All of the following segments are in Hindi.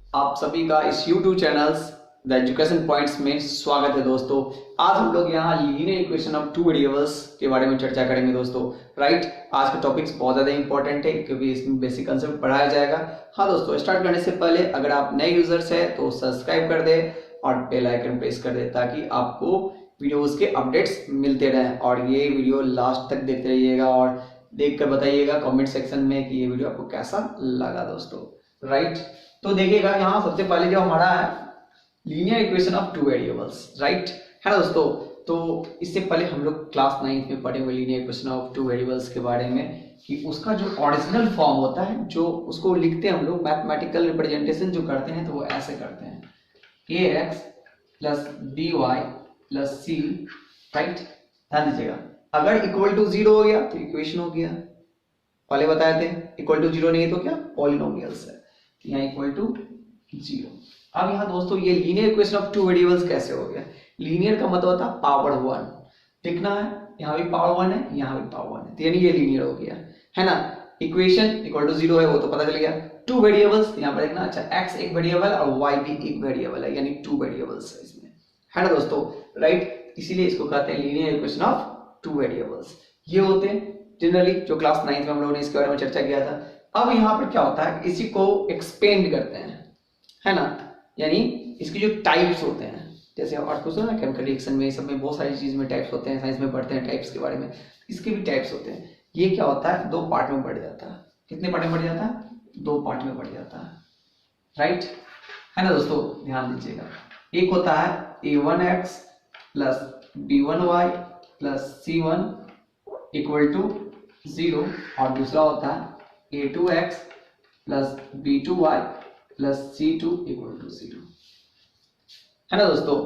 आप सभी का इस YouTube channels the education points में स्वागत है दोस्तों। आज हम लोग यहाँ linear equation of two variables के बारे में चर्चा करेंगे दोस्तों। राइट, आज का टॉपिक्स बहुत ज़्यादा इंपॉर्टेंट है क्योंकि इसमें बेसिक कंसेप्ट पढ़ाया जाएगा। हाँ दोस्तों, स्टार्ट करने से पहले अगर आप नए यूजर्स हैं तो सब्सक्राइब कर दे और बेल आइकन प्रेस कर दे ताकि आपको वीडियोज़ के अपडेट्स मिलते रहें। और ये वीडियो लास्ट तक देखते रहिएगा और देख कर बताइएगा कॉमेंट सेक्शन में कि ये वीडियो आपको कैसा लगा दोस्तों। राइट, तो देखिएगा यहाँ सबसे पहले जो हमारा है linear equation of two variables. Right है ना दोस्तों। तो इससे पहले हम लोग क्लास 9th में पढ़े हुए linear equation of two variables के बारे में कि उसका जो ओरिजिनल फॉर्म होता है, जो उसको लिखते हैं हम लोग मैथमेटिकल रिप्रेजेंटेशन जो करते हैं तो वो ऐसे करते हैं ax plus B Y plus C. Right, ध्यान दीजिएगा, अगर इक्वल टू 0 हो गया तो इक्वेशन हो गया, पहले बताए थे। इक्वल टू 0 नहीं है तो क्या पॉलिनोमियल्स है, यहाँ इक्वल टू 0। अब यहाँ दोस्तों ये linear equation of two variables कैसे हो गया। लीनियर का मतलब होता है पावर 1 लिखना है, यहाँ भी पावर 1 है, यहाँ भी पावर 1 है, तो यानी ये लीनियर हो गया है ना। इक्वेशन इक्वल टू 0 है वो तो पता चल गया। टू वेरिएबल्स यहाँ पर देखना, अच्छा x एक वेरिएबल और y भी एक वेरिएबल है, यानी टू वेरिएबल्स है इसमें, है ना दोस्तों। राइट, इसीलिए इसको कहते हैं linear equation of two variables. ये होते हैं जनरली जो क्लास 9th में हम लोगों ने इसके बारे में चर्चा किया था। अब यहाँ पर क्या होता है, इसी को एक्सपेंड करते हैं, है ना, यानी इसके जो टाइप्स होते हैं, जैसे और कुछ ना केमिकल रिएक्शन में सब में बहुत सारी चीज में टाइप्स होते हैं, साइंस में पढ़ते हैं टाइप्स के बारे में, इसके भी टाइप्स होते हैं। ये क्या होता है, दो पार्ट में बढ़ जाता है। कितने पार्ट में बढ़ जाता है, दो पार्ट में बढ़ जाता है। राइट है ना दोस्तों, ध्यान दीजिएगा। एक होता है a1x plus b1y plus c1 equal to 0 और दूसरा होता है a2x plus b2y plus c2 equal to 0, है ना दोस्तों।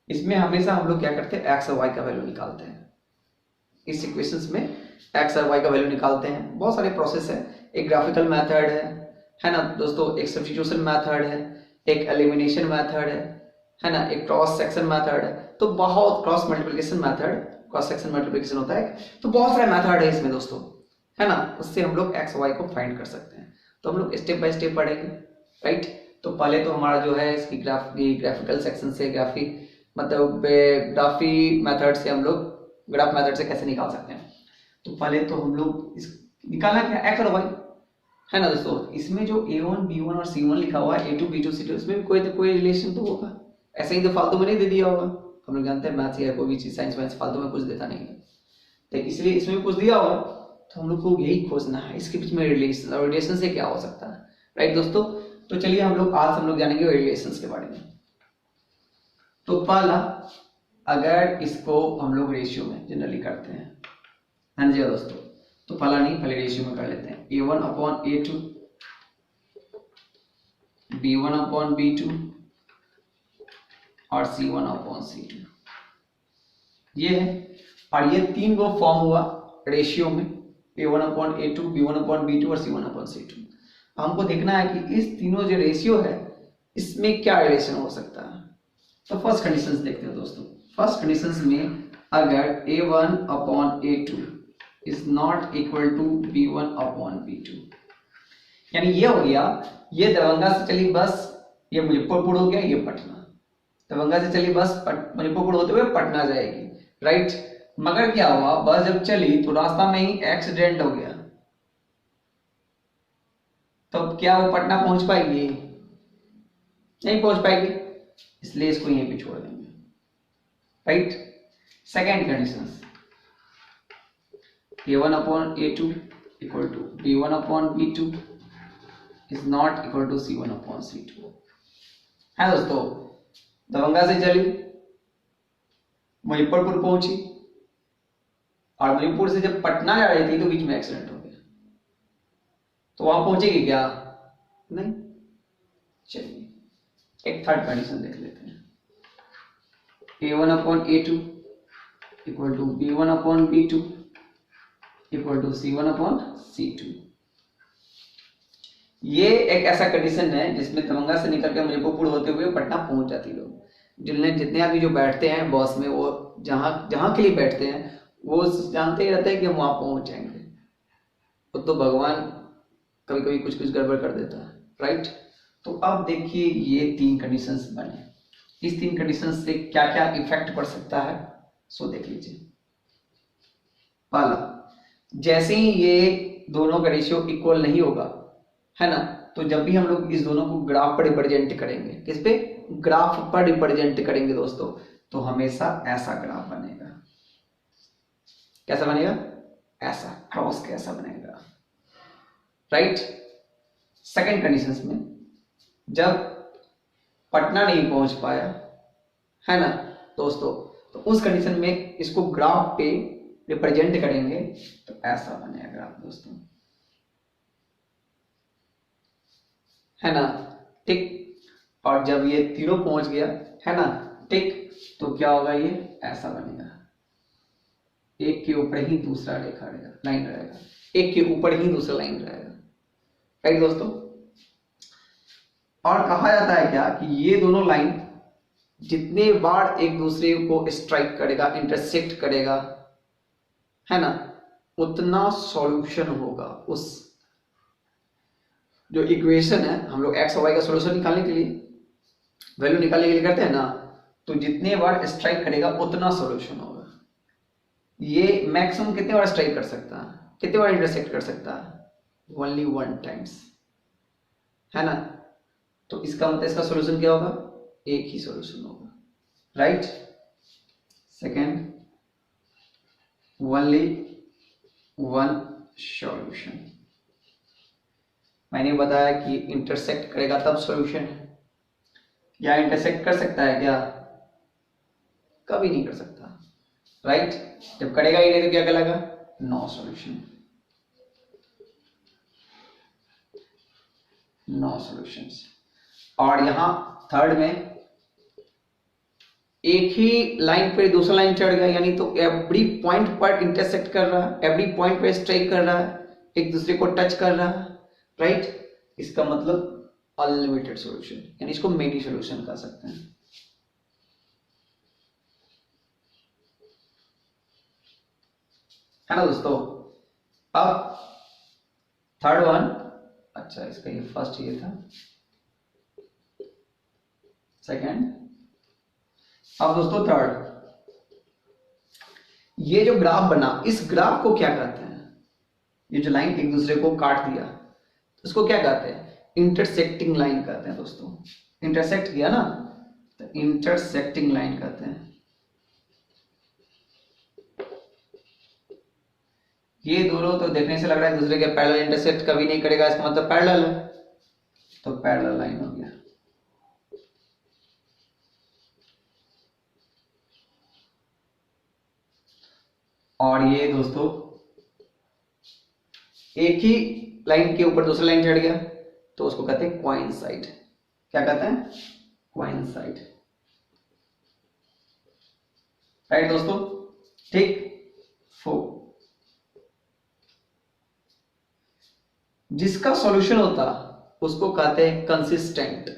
इसमें हमेशा हम लोग क्या करते हैं, x और y का वैल्यू निकालते हैं। इस इक्वेशंस में x और y का वैल्यू निकालते हैं। बहुत सारे प्रोसेस है, एक ग्राफिकल मेथड है ना दोस्तों, एक सब्स्टिट्यूशन मेथड है, एक एलिमिनेशन मेथड है ना, एक क्रॉस सेक्शन मेथड है, तो बहुत cross multiplication method, cross section multiplication होता है, तो बहुत सारे मेथड है इसमें दोस्तों, है ना। उससे हम लोग x y को फाइंड कर सकते हैं। तो हम लोग स्टेप बाय स्टेप पढ़ेंगे। राइट, तो पहले तो हमारा जो है इसकी ग्राफिकल सेक्शन से मतलब ग्राफी मेथड से हम लोग ग्राफ मेथड से कैसे निकाल सकते हैं। तो पहले तो हम लोग इस निकालना क्या, x और y, है ना दोस्तों। इसमें जो a1 b1 और c1 लिखा हुआ है, a2 b2 c2, इसमें भी कोई रिलेशन तो होगा, ऐसे ही तो फालतू में नहीं दे दिया होगा। हम लोग जानते हैं मैथ्स या कोई भी चीज साइंस वाइंस फालतू में कुछ देता नहीं है, तो इसलिए इसमें भी कुछ दिया होगा, तो हम लोग को यही खोजना है इसके बीच में रिलेशन, और रिलेशन से क्या हो सकता है। राइट दोस्तों, तो चलिए आज हम लोग जानेंगे रिलेशंस के बारे में। तो पहला, अगर इसको हम लोग रेशियो में जनरली करते हैं, हाँ जी दोस्तों, तो पहला नहीं, पहले रेशियो में कर लेते हैं। a1 upon a2, b1 upon b2 और c1 अपॉन c2, ये है। और ये तीन को फॉर्म हुआ रेशियो में, a1 upon a2, b1 upon b2 और c1 अपॉन c2। हमको देखना है कि इस तीनों जो रेशियो है इसमें क्या रिलेशन हो सकता है। तो फर्स्ट कंडीशंस देखते हैं दोस्तों। फर्स्ट कंडीशंस में अगर a1 upon a2 is not equal to b1 upon b2, यानी ये हो गया, ये दरभंगा से चली बस, ये मुजफ्फरपुर हो गया, ये पटना, दरभंगा से चली बस मुजफ्फरपुर होते हुए पटना जाएगी। राइट, मगर क्या हुआ, बस जब चली तो रास्ता में ही एक्सीडेंट हो गया, तो क्या वो पटना पहुंच पाएगी, नहीं पहुंच पाएगी, इसलिए इसको यहीं पे छोड़ देंगे। Right, second condition, a1 upon a2 equal to b1 upon b2 is not equal to c1 upon c2, है दोस्तों। दरभंगा से चली, मुजफ्फरपुर पहुंची, और मुजफ्फरपुर से जब पटना जा रही थी तो बीच में एक्सीडेंट हो गया, तो वहां पहुंचेगी क्या, नहीं। चलिए एक थर्ड कंडीशन देख लेते हैं। a1 upon a2 equal to b1 upon b2 equal to c1 upon c2। ये एक ऐसा कंडीशन है जिसमें दरभंगा से निकल के मुजफ्फरपुर होते हुए पटना पहुंच जाती लोग। जितने आदमी जो बैठते हैं बस में, वो जहां के लिए बैठते हैं वो जानते ही रहते हैं कि हम वहां पहुंच जाएंगे, वो तो भगवान कभी कभी कुछ गड़बड़ कर देता है। राइट, तो अब देखिए ये 3 कंडीशंस बने, इस 3 कंडीशंस से क्या क्या इफेक्ट पड़ सकता है, सो देख लीजिए। पहला, जैसे ही ये दोनों का रेशियो इक्वल नहीं होगा, है ना, तो जब भी हम लोग इस दोनों को ग्राफ पर रिप्रेजेंट करेंगे, किस पे, ग्राफ पर रिप्रेजेंट करेंगे दोस्तों, तो हमेशा ऐसा ग्राफ बनेगा। कैसा बनेगा, ऐसा, क्रॉस कैसा बनेगा, राइट। सेकंड कंडीशंस में जब पटना नहीं पहुंच पाया, है ना दोस्तों, तो उस कंडीशन में इसको ग्राफ पे रिप्रेजेंट करेंगे तो ऐसा बनेगा ग्राफ दोस्तों, है ना, ठीक। और जब ये तीनों पहुंच गया, है ना, ठीक, तो क्या होगा, ये ऐसा बनेगा, एक के ऊपर ही दूसरा रेखा रहेगा, लाइन रहेगा, एक के ऊपर ही दूसरा लाइन रहेगा, राइट दोस्तों। और कहा जाता है क्या कि ये दोनों लाइन जितने बार एक दूसरे को स्ट्राइक करेगा, इंटरसेक्ट करेगा, है ना, उतना सॉल्यूशन होगा। उस जो इक्वेशन है, हम लोग एक्स और वाई का सॉल्यूशन निकालने के लिए, वैल्यू निकालने के लिए करते हैं ना, तो जितने बार स्ट्राइक करेगा उतना सॉल्यूशन होगा। ये मैक्सिमम कितने बार स्ट्राइक कर सकता है, कितने बार इंटरसेक्ट कर सकता है, ओनली 1 टाइम्स, है ना। तो इसका मतलब इसका सॉल्यूशन क्या होगा, एक ही सॉल्यूशन होगा, राइट। Second, only 1 solution. मैंने बताया कि इंटरसेक्ट करेगा तब सॉल्यूशन है, या इंटरसेक्ट कर सकता है क्या, कभी नहीं कर सकता, राइट। जब करेगा ही नहीं तो क्या कहलाएगा, नो सॉल्यूशन, नो सॉल्यूशंस। और यहां थर्ड में एक ही लाइन पे दूसरा लाइन चढ़ गया, यानी तो एवरी पॉइंट पर इंटरसेक्ट कर रहा है, एवरी पॉइंट पे स्ट्राइक कर रहा है, एक दूसरे को टच कर रहा है, राइट। इसका मतलब अनलिमिटेड सॉल्यूशन, यानी इसको मेनी सॉल्यूशन कह सकते हैं, है ना दोस्तों। अब थर्ड वन, अच्छा इसका ये फर्स्ट ये था, सेकंड, अब दोस्तों थर्ड, ये जो ग्राफ बना, इस ग्राफ को क्या कहते हैं, ये जो लाइन एक दूसरे को काट दिया, उसको क्या कहते हैं, इंटरसेक्टिंग लाइन कहते हैं दोस्तों। इंटरसेक्ट किया ना, तो इंटरसेक्टिंग लाइन कहते हैं। ये दोनों तो देखने से लग रहा है दूसरे के पैरेलल, इंटरसेक्ट कभी नहीं करेगा, इसका मतलब पैरेलल है, तो पैरेलल लाइन हो गया। और ये दोस्तों एक ही लाइन के ऊपर दूसरा लाइन चढ़ गया, तो उसको कहते हैं कोइंसाइड। क्या कहते हैं, कोइंसाइड, राइट दोस्तों, ठीक। 4, जिसका सॉल्यूशन होता उसको कहते हैं कंसिस्टेंट,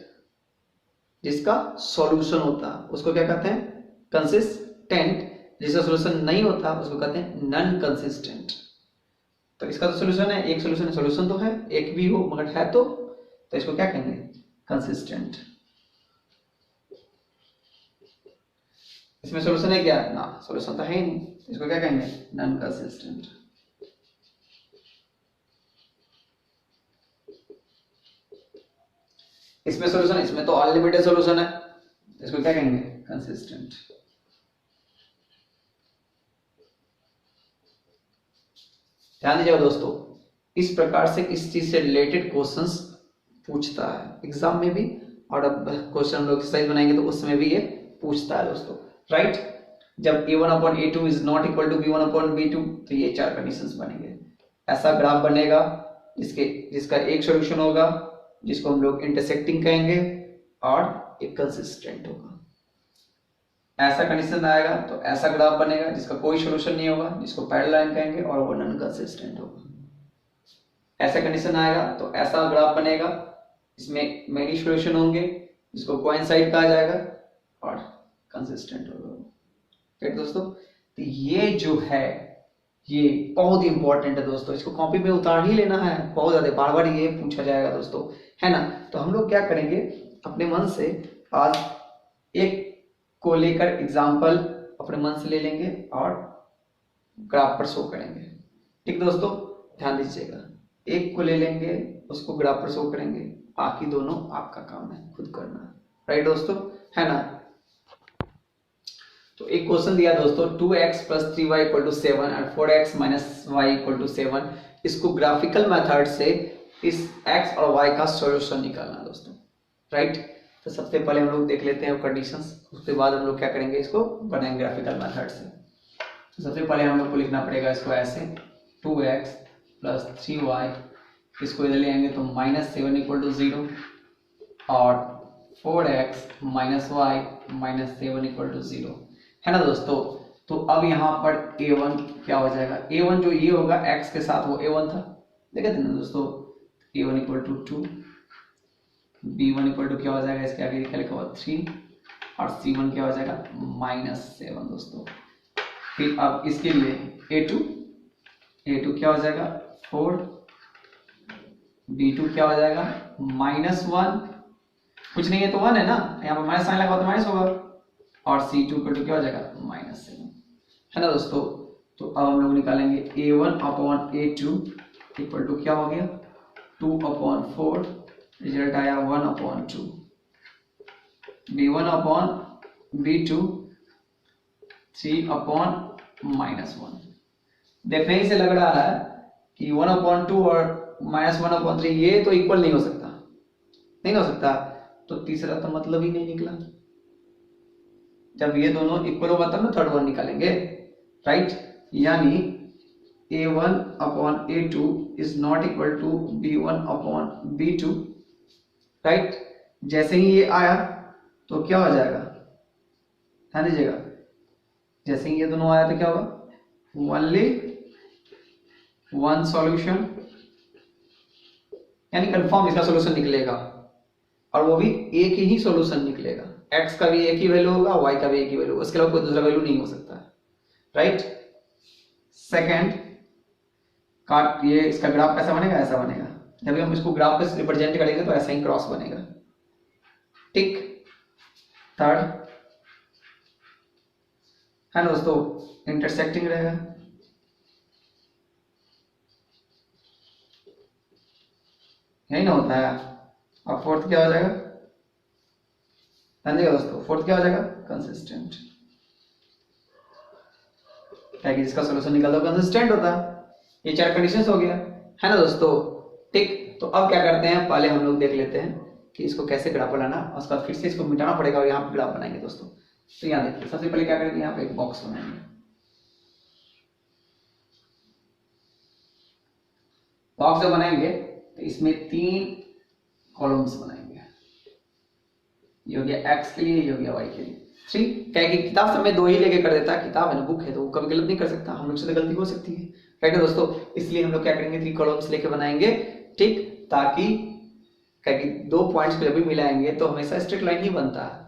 जिसका सॉल्यूशन होता उसको क्या कहते हैं, कंसिस्टेंट, जिसका सॉल्यूशन नहीं होता उसको कहते हैं नॉन कंसिस्टेंट। तो इसका तो सॉल्यूशन है, एक सॉल्यूशन है, सॉल्यूशन तो है, एक भी हो मगर है तो इसको क्या कहेंगे, कंसिस्टेंट। इसमें सॉल्यूशन है क्या, ना सॉल्यूशन तो है ही नहीं, इसको क्या कहेंगे, नॉन कंसिस्टेंट। इसमें सॉल्यूशन, इसमें तो अनलिमिटेड सॉल्यूशन है, इसको क्या कहेंगे, कंसिस्टेंट। ध्यान दीजिएगा दोस्तों, इस प्रकार से इस चीज से रिलेटेड क्वेश्चंस पूछता है एग्जाम में भी, और अब क्वेश्चन लोग एक्सरसाइज बनाएंगे तो उसमें भी ये पूछता है दोस्तों, राइट। जब a1/a2 is not equal to b1/b2, तो ये 4 कंडीशंस बनेंगे। ऐसा ग्राफ बनेगा जिसका एक सॉल्यूशन होगा, जिसको हम लोग इंटरसेक्टिंग कहेंगे, और एक कंसिस्टेंट होगा। ऐसा कंडीशन आएगा तो ऐसा ग्राफ बनेगा जिसका कोई सॉल्यूशन नहीं होगा, जिसको पैरेलल लाइन कहेंगे, और वो नॉन कंसिस्टेंट होगा। ऐसा कंडीशन आएगा तो ऐसा ग्राफ बनेगा, इसमें मेनी सॉल्यूशन होंगे, जिसको कोइंसाइड कहा जाएगा, और कंसिस्टेंट होगा, ठीक दोस्तों। तो ये जो है ये बहुत ही इंपॉर्टेंट है दोस्तों, इसको कॉपी में उतार ही लेना है, बहुत ज्यादा बार बार ये पूछा जाएगा दोस्तों, है ना। तो हम लोग क्या करेंगे, अपने मन से आज एक को लेकर एग्जाम्पल अपने मन से ले लेंगे और ग्राफ पर शो करेंगे। ठीक दोस्तों, ध्यान दीजिएगा, एक को ले लेंगे, उसको ग्राफ पर शो करेंगे, बाकी दोनों आपका काम है खुद करना। राइट दोस्तों, है ना। तो एक क्वेश्चन दिया दोस्तों, 2x + 3y = 7 और 4x - y = 7, इसको ग्राफिकल मेथड से इस x और y का सॉल्यूशन निकालना दोस्तों। राइट, तो सबसे पहले हम लोग देख लेते हैं कंडीशंस, उसके बाद हम लोग क्या करेंगे, इसको बनाएंगे ग्राफिकल मेथड से। तो सबसे पहले हम लोग को लिखना पड़ेगा इसको ऐसे, 2x + 3y, इसको इधर ले आएंगे तो -7 = 0 और 4x - y - 7 = 0, है ना दोस्तों। तो अब यहाँ पर a1 क्या हो जाएगा, a1 जो ये होगा x के साथ वो a1 था, देखे थे ना दोस्तों। a1 = 2, b1 = क्या हो जाएगा, इसके आगे क्या लिखा हुआ 3 और c1 क्या हो जाएगा -7 दोस्तों। फिर अब इसके लिए a2 क्या हो जाएगा 4, b2 क्या हो जाएगा -1, कुछ नहीं है तो 1 है ना, यहाँ पर माइनस साइन लगा तो माइनस होगा, और C2 = क्या हो जाएगा -7, है ना दोस्तों। तो अब हम लोग निकालेंगे a1/a2 = क्या हो गया 2/4, रिजल्ट आया 1/2, b1/b2 3/-1। देखने ही से लग रहा है कि 1/2 और -1/3 ये तो इक्वल नहीं हो सकता, नहीं हो सकता, तो तीसरा तो मतलब ही नहीं निकला। जब ये दोनों इक्वल होगा तब ना थर्ड वन निकालेंगे। राइट, यानी a1/a2 is not equal to b1/b2। Right, जैसे ही ये आया तो क्या हो जाएगा, ध्यान दीजिएगा, जैसे ही ये दोनों आया तो क्या होगा, ओनली वन सॉल्यूशन, यानी कंफर्म इसका सॉल्यूशन निकलेगा, और वो भी एक ही सॉल्यूशन निकलेगा, x का भी एक ही वैल्यू होगा, y का भी एक ही वैल्यू, उसके अलावा कोई दूसरा वैल्यू नहीं हो सकता। राइट, सेकंड का ये इसका ग्राफ कैसा बनेगा, ऐसा बनेगा, जब हम इसको ग्राफ पे रिप्रेजेंट करेंगे तो ऐसा ही क्रॉस बनेगा। ठीक, थर्ड है ना दोस्तों, इंटरसेक्टिंग रहेगा, यही ना होता है। अब फोर्थ क्या हो जाएगा, ध्यान देखिएगा दोस्तों, फोर्थ क्या हो जाएगा कंसिस्टेंट, क्या कि जिसका सॉल्यूशन निकल दो कंसिस्टेंट होता है। ये चार कंडीशंस हो गया, है ना दोस्तों। ठीक, तो अब क्या करते हैं, पहले हम लोग देख लेते हैं कि इसको कैसे ग्राफ बनाना, उसके बाद फिर से इसको मिटाना पड़ेगा और यहाँ पे ग्राफ बनाएंगे दोस्तों। तो यहाँ देखिए, सबसे पहले क्या करेंगे, यहाँ पे एक बॉक्स बनाएंगे, बॉक्स जब बनाएंगे तो इसमें 3 कॉलम्स बनाएंगे, ये हो गया x के लिए, ये हो गया y के लिए। ठीक, क्या कि किताब सब में 2 ही लेके कर देता है, किताब है ना, बुक है, तो कभी गलत नहीं कर सकता, हम लोग से तो गलती हो सकती है। राइट है दोस्तों, इसलिए हम लोग क्या करेंगे, 3 कॉलम्स लेके बनाएंगे। ठीक, ताकि क्या कि 2 पॉइंट्स को जब भी मिलाएंगे तो हमेशा स्ट्रेट लाइन ही बनता है,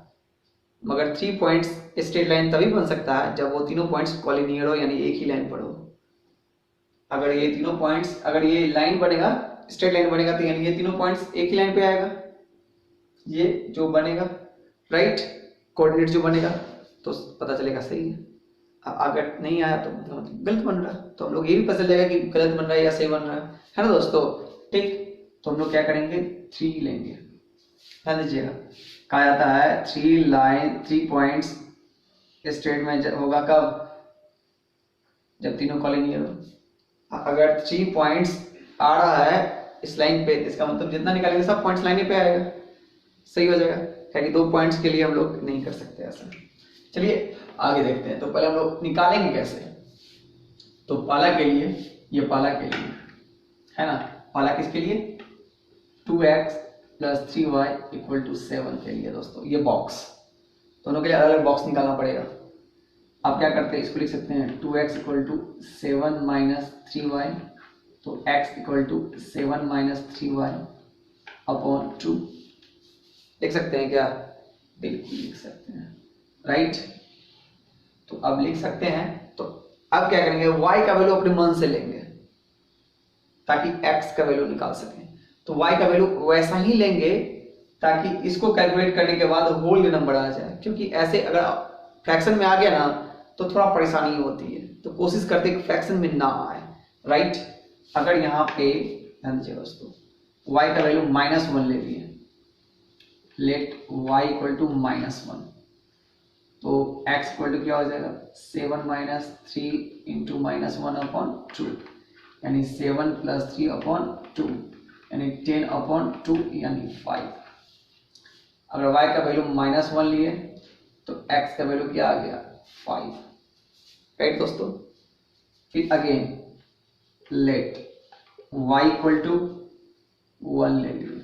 मगर 3 पॉइंट्स स्ट्रेट लाइन तभी बन सकता है जब वो तीनों पॉइंट्स कॉलिनियर हो, यानी एक ही लाइन पर हो। अगर ये तीनों पॉइंट्स, अगर ये लाइन बनेगा, स्ट्रेट लाइन बनेगा, तो यानी ये तीनों पॉइंट्स एक ही लाइन पे आएगा, ये जो बनेगा, राइट, कोऑर्डिनेट जो बनेगा, तो पता चलेगा सही है। अगर नहीं आया तो मतलब गलत बन रहा है, तो हम लोग ये भी पता चल जाएगा कि गलत बन रहा है या सही बन रहा है ना दोस्तों। ठीक, तो हम लोग क्या करेंगे, 3 लेंगे, ध्यान दीजिएगा, कहा जाता है 3 पॉइंट्स स्ट्रेट में होगा कब, जब तीनों कॉलिनियर हो। अगर 3 पॉइंट्स आ रहा है इस लाइन पे, इसका मतलब जितना निकालेंगे सब पॉइंट्स लाइन पे आएगा, सही हो जाएगा, क्योंकि 2 पॉइंट्स के लिए हम लोग नहीं कर सकते ऐसा। चलिए आगे देखते हैं, तो पहले हम लोग निकालेंगे कैसे। तो पाला के लिए, ये पाला के लिए है ना, पाला किसके लिए, 2x + 3y = 7 के लिए दोस्तों। ये बॉक्स, दोनों के लिए अलग अलग बॉक्स निकालना पड़ेगा। आप क्या करते हैं, इसको लिख सकते हैं 2x = 7 - 3y, तो x = 7 - 3y/2 लिख सकते हैं क्या, बिल्कुल लिख सकते हैं। राइट, तो अब लिख सकते हैं, तो अब क्या करेंगे, y का वैल्यू अपने मन से लेंगे ताकि x का वैल्यू निकाल सकें। तो y का वैल्यू वैसा ही लेंगे ताकि इसको कैलकुलेट करने के बाद होल नंबर आ जाए, क्योंकि ऐसे अगर फ्रैक्शन में आ गया ना तो थोड़ा परेशानी होती है, तो कोशिश करते हैं कि फ्रैक्शन में ना आए, राइट। अगर यहाँ पे ध्यान दीजिए दोस्तों, y का वैल्यू -1 ले लिए, लेट y इक्वल टू -1, तो x इक्वल टू क्या हो जाएगा 7 - 3 इंटू -1/2, यानी 7 + 3/2 यानी 10/2 यानी 5। अगर y का वैल्यू -1 लिए तो x का वैल्यू क्या आ गया 5, राइट दोस्तों। फिर again let y equal to 1 ले लिए,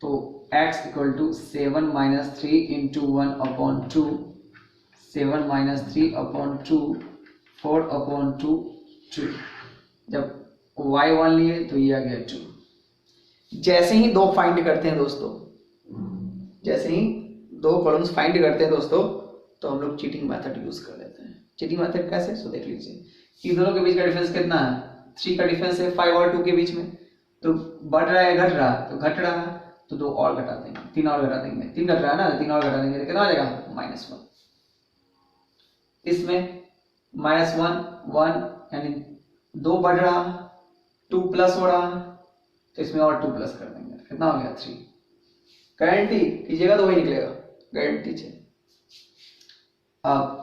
तो x इक्वल टू 7 - 3 इंटू 1/2, 7 - 3/2 4/2 2। जब y1 लिए तो ये आ गया 2। जैसे ही दो फाइंड करते हैं दोस्तों, जैसे ही दो कॉलम्स फाइंड करते हैं दोस्तों, तो हम लोग चीटिंग मेथड यूज कर लेते हैं। चीटिंग मेथड कैसे, सो देख लीजिए कि दोनों के बीच का डिफरेंस कितना है, 3 का डिफरेंस है 5 और 2 के बीच में, तो बढ़ रहा है घट रहा है, तो घट रहा है तो 2 और घटा देंगे, 3 और घटा देंगे, 3 घट रहा है ना, 3 और घटा देंगे तो कितना आ जाएगा -1। इसमें -1 1 यानी 2 बढ़ रहा, 2 प्लस हो रहा, तो इसमें और 2 प्लस कर देंगे, कितना हो गया 3। गारंटी कीजिएगा तो वही निकलेगा, गारंटी है। अब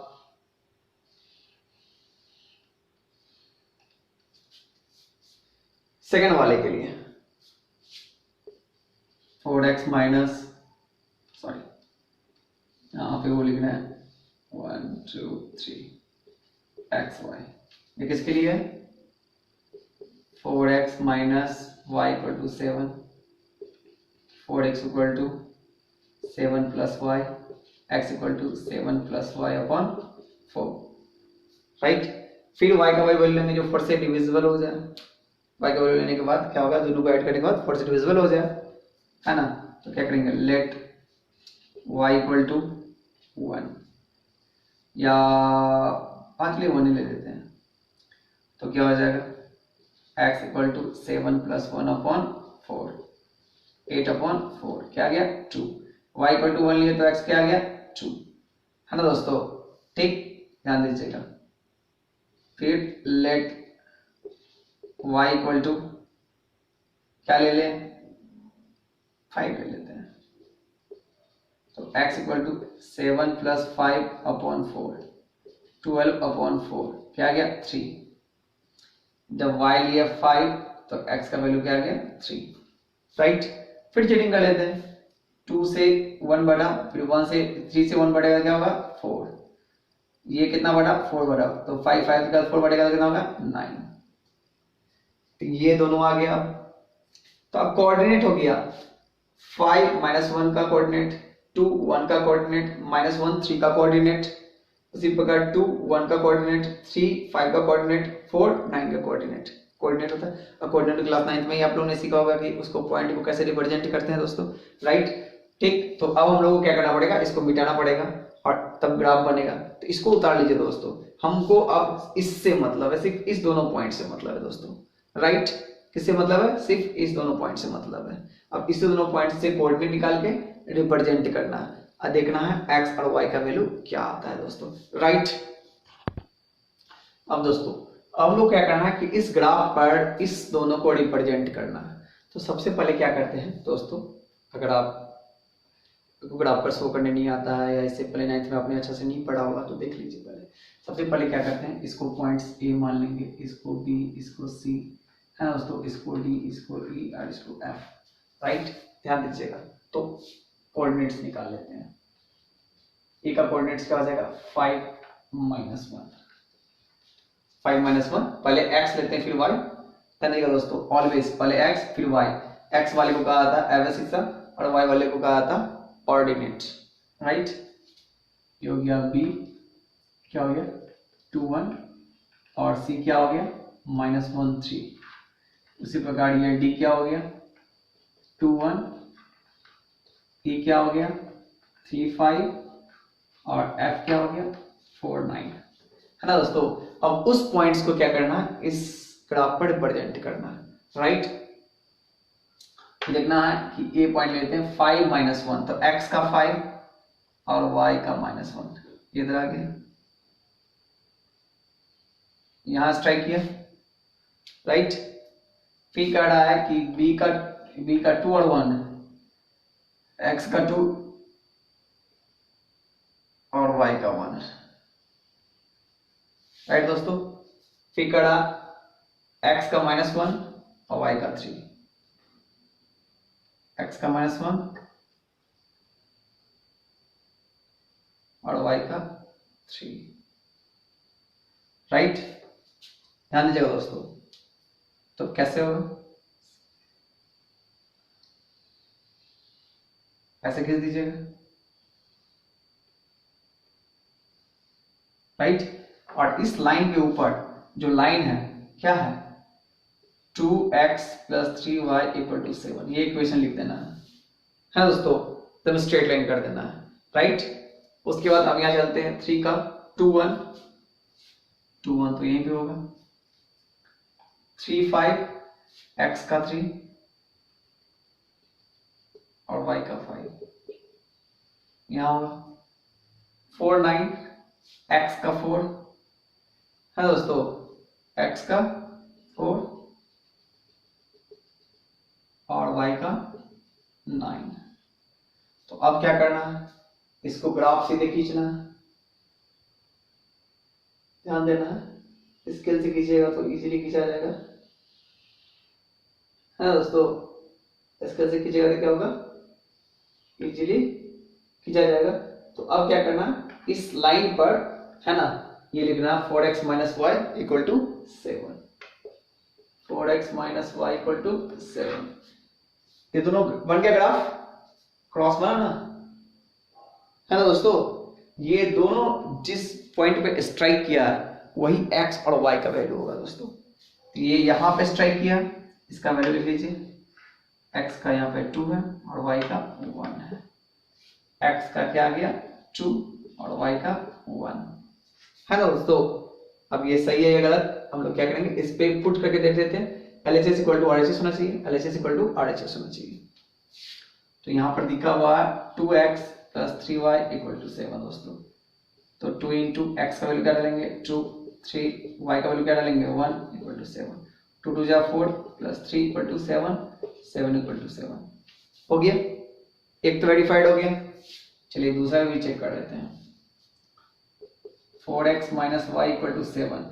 सेकेंड वाले के लिए 4x माइनस, सॉरी यहाँ पे वो लिखना है 1 2 3 xy, ये किसके लिए है 4x minus y equal to 7, 4x equal to 7 plus y, x equal to 7 plus y upon 4, right. फिर y का वैल्यू लेंगे जो 4 से डिविजिबल हो जाए, y का वैल्यू लेने के बाद क्या होगा, दोनों को ऐड करने के बाद 4 से डिविजिबल हो जाए, है ना। तो क्या करेंगे, लेट y इक्वल टू 1 या 5 लिए 1 ही ले लेते हैं, तो क्या हो जाएगा x इक्वल टू 7 प्लस 1/4 8/4, क्या आ गया 2। y इक्वल टू 1 लिए तो x क्या आ गया 2, है ना दोस्तों, ठीक, ध्यान दीजिएगा। फिर लेट y इक्वल टू क्या ले लें 5 ले लेते हैं, तो x इक्वल टू 7 प्लस 5/4 12/4, क्या आ गया 3। जब y लिया 5 तो x का वैल्यू क्या आ गया 3, राइट। फिर चीटिंग कर लेते हैं, 2 से 1 बढ़ा, फिर 1 से 3 से 1 बढ़ेगा क्या होगा 4, ये कितना बढ़ा 4 बढ़ा, तो 5 5 का 4 बढ़ेगा तो कितना होगा 9, तो ये दोनों आ गया। तो अब कोऑर्डिनेट हो गया 5 -1 का कोऑर्डिनेट, 2 1 का कोऑर्डिनेट, -1 3 का कोऑर्डिनेट, उसी प्रकार 2 1 का कोऑर्डिनेट, 3 5 का कोऑर्डिनेट, 4 9 का कोऑर्डिनेट। कोऑर्डिनेट होता है, और कोऑर्डिनेट क्लास 9th में ही आप लोगों ने सीखा होगा कि उसको पॉइंट को कैसे रिप्रेजेंट करते हैं दोस्तों, राइट, ठीक। तो अब हम लोगों को क्या करना पड़ेगा, इसको मिटाना पड़ेगा और तब ग्राफ बनेगा। तो इसको उतार लीजिए दोस्तों, हमको अब इससे मतलब है, सिर्फ इस दोनों पॉइंट से मतलब है दोस्तों, राइट। किससे मतलब है, सिर्फ इस दोनों पॉइंट से मतलब है। अब इस दोनों पॉइंट से कोऑर्डिनेट निकाल के रिप्रेजेंट करना है, और देखना है x और y का वैल्यू क्या आता है दोस्तों, राइट। अब दोस्तों अब लोग क्या करना है कि इस ग्राफ पर इस दोनों को रिप्रेजेंट करना है। तो सबसे पहले क्या करते हैं दोस्तों, अगर आप ग्राफ पर शो करने नहीं आता है या इससे पहले 9th में आपने अच्छा से नहीं पढ़ा होगा तो देख लीजिए पहले। सबसे पहले क्या करते हैं, इसको पॉइंट्स a मान लेंगे, इसको b, इसको c, है ना दोस्तों, इसको d, इसको e और इसको f, राइट, ध्यान दीजिएगा। तो कोऑर्डिनेट्स निकाल लेते हैं। ए का कोऑर्डिनेट्स क्या हो जाएगा 5 -1, 5 -1, पहले x लेते हैं फिर y, देखिएगा दोस्तों ऑलवेज पहले x फिर y। x वाले को कहा जाता है एब्सिसा और y वाले को कहा जाता है ऑर्डिनेट, राइट। ये हो गया b, क्या हो गया 2 1, और c क्या हो गया -1 3। उसी प्रकार ये d क्या हो गया 2 1, e क्या हो गया 3 5, और f क्या हो गया 49 है ना दोस्तों। अब उस पॉइंट्स को क्या करना, इस ग्राफ पर रिप्रेजेंट करना, राइट। देखना है कि ए पॉइंट लेते हैं 5 माइनस 1, तो x का 5 और y का -1 इधर आ गया, यहां स्ट्राइक किया, राइट। फिर कह रहा है कि b का 2 और 1, x का 2 और y का 1, राइट दोस्तों। फिर कह रहा x का -1 और y का 3, x का -1 और y का 3, राइट। ध्यान दीजिएगा दोस्तों, तो कैसे होगा, ऐसे खींच दीजिएगा, राइट। और इस लाइन के ऊपर जो लाइन है क्या है, 2x + 3y = 7, ये इक्वेशन लिख देना है दोस्तों, तब स्ट्रेट लाइन कर देना है, राइट। उसके बाद अब यहां चलते हैं, 3 का 2 1 तो यहीं पे होगा, 3 5, x का 3 और y का 5 यहां होगा, 4 9, x का 4 है दोस्तों, x का 4 और y का 9। तो अब क्या करना है, इसको ग्राफ सीधे खींचना है, ध्यान देना है, स्केल से खींचेगा तो इजीली खींचा जाएगा, है दोस्तों। स्केल से खींचेगा तो क्या होगा, इजीली खींचा जाएगा। तो अब क्या करना, इस लाइन पर है ना, ये लिखना 4x - y = 7, 4x - y = 7। ये दोनों बन गया ग्राफ, क्रॉस बना ना, है ना दोस्तों। ये दोनों जिस पॉइंट पे स्ट्राइक किया है वही x और y का वैल्यू होगा दोस्तों। तो ये यहां पे स्ट्राइक किया, इसका वैल्यू लिख लीजिए, x का यहाँ पे 2 है और y का 1 है, x का क्या आ गया 2 और y का 1 है ना दोस्तों। अब ये सही है या गलत, हम लोग क्या करेंगे, इस पे पुट करके देख लेते हैं। LHS = RHS होना चाहिए, LHS = RHS होना चाहिए। तो यहाँ पर दिखा हुआ है 2x + 3y = 7 दोस्तों। तो 2 × x का वैल्यू क्या डालेंगे 2, 3 y का वैल्यू क्या डालेंगे 1 = 7, 2 2 4 + 3 = 7, 7 = 7 हो गया। एक तो वेरीफाइड हो गया, चलिए दूसरा भी चेक कर लेते हैं। 4x - y = 7,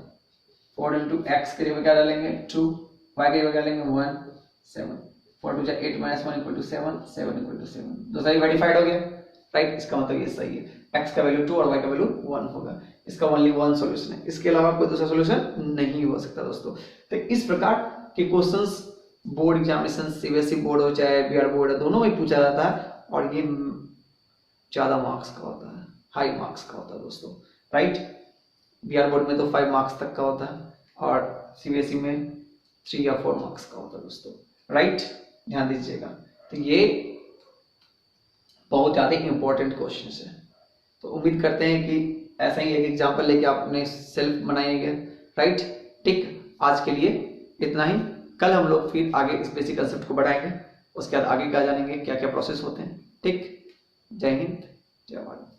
4 × x के लिए क्या डालेंगे 2, y के लिए क्या डालेंगे 1, 7, 4 2 8 - 1 = 7, 7 = 7। दूसरा भी वेरीफाइड हो गया, राइट। इसका मतलब ये सही है, x का वैल्यू 2 और y का वैल्यू 1 होगा। इसका ओनली वन सॉल्यूशन है, इसके अलावा कोई दूसरा सॉल्यूशन नहीं हो सकता दोस्तों। तो इस प्रकार के questions board examination, CBSE board हो चाहे बिहार बोर्ड है, दोनों में पूछा जाता है और ये ज्यादा मार्क्स का होता है, हाई मार्क्स का होता है दोस्तों, राइट। बिहार बोर्ड में तो 5 मार्क्स तक का होता है और CBSE में 3 या 4 मार्क्स का होता है दोस्तों, राइट। ध्यान दीजिएगा, तो ये बहुत ज्यादा इंपॉर्टेंट क्वेश्चन है। तो उम्मीद करते हैं कि ऐसा ही एक एग्जाम्पल लेके आप अपने सेल्फ बनाएंगे, राइट। ठीक, आज के लिए इतना ही। कल हम लोग फिर आगे इस बेसिक कंसेप्ट को बढ़ाएंगे, उसके बाद आगे क्या जानेंगे, क्या क्या प्रोसेस होते हैं। ठीक, जय हिंद, जय भारत।